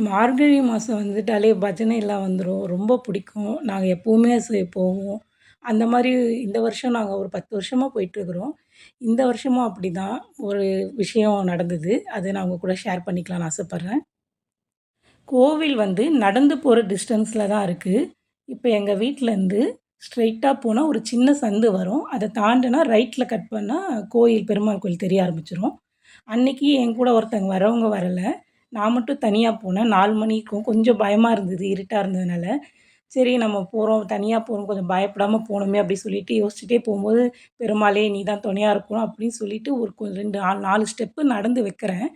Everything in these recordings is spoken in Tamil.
மார்கழி மாதம் வந்துட்டாலே பஜனைலாம் வந்துரும். ரொம்ப பிடிக்கும். நாங்க எப்பவுமே போவோம். அந்த மாரி இந்த வருஷம் நாங்க ஒரு 10 வருஷமா போயிட்டுருக்குறோம். இந்த வருஷமும் அப்படிதான் ஒரு விஷயம் நடந்தது. அத நான் உங்க கூட ஷேர் பண்ணிக்கலாம்னு ஆசைப்படுறேன். கோவில் வந்து நடந்து போற டிஸ்டன்ஸ்ல தான் இருக்கு. இப்ப எங்க வீட்லருந்து ஸ்ட்ரெயிட்டா போனா ஒரு சின்ன சந்து வரும். அத தாண்டுனா ரைட்ல கட் பண்ணா கோயில் பெருமாள் கோயில் தெரிய ஆரம்பிச்சுரும். அன்னைக்கு என் கூட ஒருத்தங்க வரவங்க வரல. நான் மட்டும் தனியா போனேன். 4 மணி இருக்கும். கொஞ்சம் பயமா இருந்தது. இருட்டா இருந்ததுனால. சரி நம்ம போறோம், தனியா போறோம். கொஞ்சம் பயப்படாம போணுமே அப்டி சொல்லிட்டு யோசிச்சுட்டே போம்போது, "பெருமாளே நீ தான் துணையா இருக்கணும்" அப்டின்னு சொல்லிட்டு ஒரு 2 4 ஸ்டெப்பு நடந்து வைக்கிறேன்.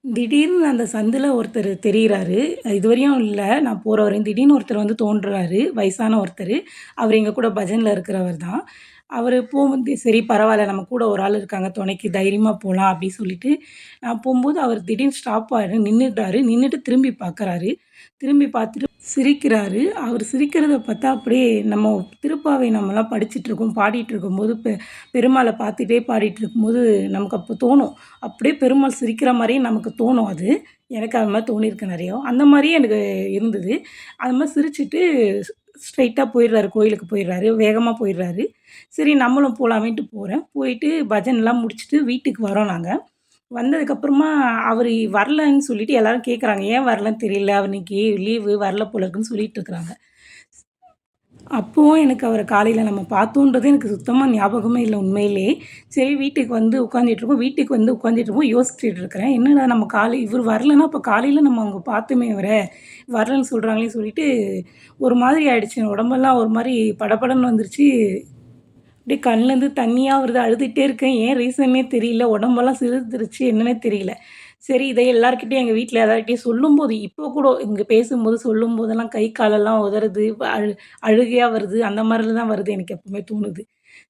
திடீர்னு அந்த சந்துல ஒருத்தர் தெரியிறாரு. இதுவரையும் இல்ல. நான் போற வரையும். திடீர்னு ஒருத்தர் வந்து தோன்றுறாரு. வயசான ஒருத்தரு. அவரு எங்க கூட பஜன்ல இருக்கிறவர் தான். அவரு போம்போது சரி பரவால்ல நம்ம கூட ஒரு ஆள் இருக்காங்க துணைக்கு தைரியமா போலாம் அப்டி சொல்லிட்டு, நான் போம்போது அவர் திடீர்னு ஸ்டாப் ஆயிரு நின்னுட்டாரு. நின்னுட்டு திரும்பி பார்க்குறாரு. திரும்பி பார்த்துட்டு சிரிக்கிறாரு. அவரு சிரிக்கிறத பார்த்தா அப்படியே நம்ம திருப்பாவை நம்மலாம் படிச்சுட்ருக்கோம், பாடிட்டுருக்கும்போது பெருமாள பார்த்துட்டே பாடிட்டுருக்கும்போது நமக்கு அப்போ தோணும். அப்படியே பெருமாள் சிரிக்கிற மாரியே நமக்கு தோணும் அது. எனக்கு அது மாரி தோணியிருக்கு நெறைய. அந்த மாரியே எனக்கு இருந்தது. அது மாரி சிரிச்சுட்டு ஸ்ட்ரெயிட்டா போயிடுறாரு. கோயிலுக்கு போயிடுறாரு. வேகமா போயிடுறாரு. சரி நம்மளும் போலாமேன்ட்டு போறேன். போயிட்டு பஜன்லாம் முடிச்சுட்டு வீட்டுக்கு வரோம் நாங்க. வந்ததுக்கப்புறமா அவரு வரலன்னு சொல்லிட்டு எல்லாரும் கேட்குறாங்க. ஏன் வரலன்னு தெரியல. அவர் இன்னைக்கு லீவு வரல போல இருக்குன்னு சொல்லிட்டு இருக்கிறாங்க. அப்பவும் எனக்கு அவர காலையில நம்ம பார்த்தோன்றது எனக்கு சுத்தமா ஞாபகமே இல்ல உண்மையிலே. சரி வீட்டுக்கு வந்து உட்காந்துட்டுருக்கோம். வீட்டுக்கு வந்து உட்காந்துட்டுருக்கோம். யோசிச்சுட்டு இருக்கிறேன். என்னடா நம்ம இவரு வரலன்னா, அப்ப காலையில நம்ம அங்க பார்த்தோமே இவர. வரலன்னு சொல்றாங்களேன்னு சொல்லிட்டு ஒரு மாதிரி ஆயிடுச்சு. உடம்பெல்லாம் ஒரு மாரி படபடன்னு வந்துருச்சு. அப்படியே கண்லேருந்து தண்ணியா வருது. அழுதுட்டே இருக்கேன். ஏன் ரீசன்னே தெரியல. உடம்பெல்லாம் சிலிர்த்துருச்சு. என்னன்னே தெரியல. சரி இத எல்லார்கிட்டயும் எங்க வீட்ல எல்லார்கிட்டயும் சொல்லும்போது, இப்போ கூட இங்க பேசும்போது சொல்லும்போதெல்லாம் கை, காலெல்லாம் உதறுது. அழுகையா வருது. அந்த மாரில தான் வருது எனக்கு எப்பவுமே தோணுது.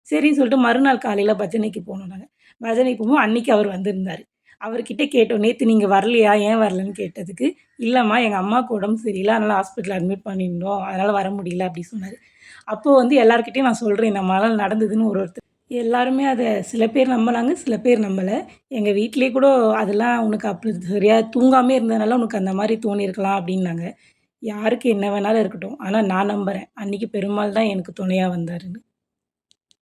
சரின்னு சொல்லிட்டு மறுநாள் காலையில பஜனைக்கு போனோம் நாங்க. பஜனைக்கு போகும்போது அன்னைக்கு அவர் வந்திருந்தாரு. அவர்கிட்ட கேட்டோம். "நேத்து நீங்க வரலையா? ஏன் வரலன்னு?" கேட்டதுக்கு, "இல்லம்மா எங்க அம்மாவுக்கு உடம்பு சரியில்ல. அதனால ஹாஸ்பிட்டல்ல அட்மிட் பண்ணியிருந்தோம். அதனால வர முடியல." அப்படி சொன்னாரு. அப்போ வந்து எல்லார்கிட்டயும் நான் சொல்றேன். இந்த மாரிலாம் நடந்ததுன்னு ஒருத்தர். எல்லாருமே அத சில பேர் நம்புனாங்க, சில பேர் நம்பல. எங்க வீட்லயே கூட அதெல்லாம் உனக்கு அப்படி சரியா தூங்காமயே இருந்ததுனால உனக்கு அந்த மாரி தோணியிருக்கலாம் அப்டின்னாங்க. யாருக்கு என்ன வேணாலும் இருக்கட்டும். ஆனா நான் நம்புறேன். அன்னைக்கு பெருமாள் தான் எனக்கு துணையா வந்தாருன்னு.